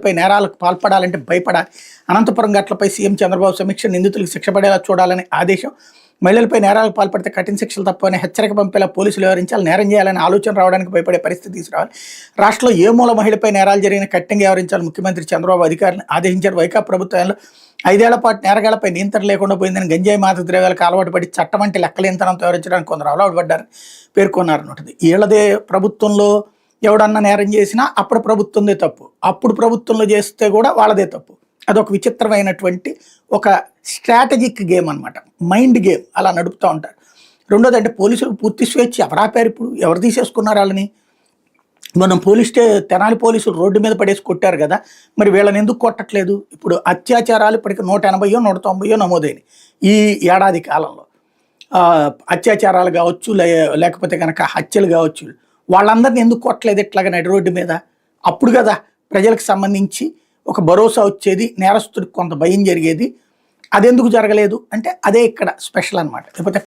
మహిళలపై నేరాలకు పాల్పడాలంటే భయపడాలి. అనంతపురం ఘటనపై సీఎం చంద్రబాబు సమీక్ష, నిందితులకు శిక్ష పడేలా చూడాలని ఆదేశం. మహిళలపై నేరాలకు పాల్పడితే కఠిన శిక్షలు తప్పని హెచ్చరిక పంపేలా పోలీసులు వ్యవహరించాలి. నేరం చేయాలని ఆలోచన రావడానికి భయపడే పరిస్థితి తీసుకురావాలి. రాష్ట్రంలో ఏ మూల మహిళపై నేరాలు జరిగిన కఠినంగా వ్యవహరించాలి ముఖ్యమంత్రి చంద్రబాబు అధికారులను ఆదేశించారు. వైకాపా ప్రభుత్వంలో 5 ఏళ్ల పాటు నేరగాళ్లపై నియంత్రణ లేకుండా పోయిందని, గంజాయి మాదక ద్రవ్యాలకు అలవాటు పడి చట్టం అంటే లెక్కలేనితనంతో వ్యవహరించడానికి కొందరు అలవాటు పడ్డారని పేర్కొన్నారన్నమాట. వీళ్ళదే ప్రభుత్వంలో ఎవడన్నా నేరం చేసినా అప్పుడు ప్రభుత్వందే తప్పు, అప్పుడు ప్రభుత్వంలో చేస్తే కూడా వాళ్ళదే తప్పు. అదొక విచిత్రమైనటువంటి ఒక స్ట్రాటజిక్ గేమ్ అనమాట, మైండ్ గేమ్ అలా నడుపుతూ ఉంటారు. రెండోది అంటే పోలీసులకు పూర్తి స్వేచ్ఛ. ఎవరాపారు ఇప్పుడు? ఎవరు తీసేసుకున్నారు వాళ్ళని? మనం తెనాలి పోలీసులు రోడ్డు మీద పడేసి కొట్టారు కదా, మరి వీళ్ళని ఎందుకు కొట్టట్లేదు? ఇప్పుడు అత్యాచారాలు ఇప్పటికి 180 190 నమోదైనవి ఈ ఏడాది కాలంలో. అత్యాచారాలు కావచ్చు, లేకపోతే కనుక హత్యలు కావచ్చు. వాళ్ళందరినీ ఎందుకు కొట్టలేదు ఇట్లాగా నడి రోడ్డు మీద? అప్పుడు కదా ప్రజలకు సంబంధించి ఒక భరోసా వచ్చేది, నేరస్తుడికి కొంత భయం జరిగేది. అదెందుకు జరగలేదు అంటే అదే ఇక్కడ స్పెషల్ అనమాట. లేకపోతే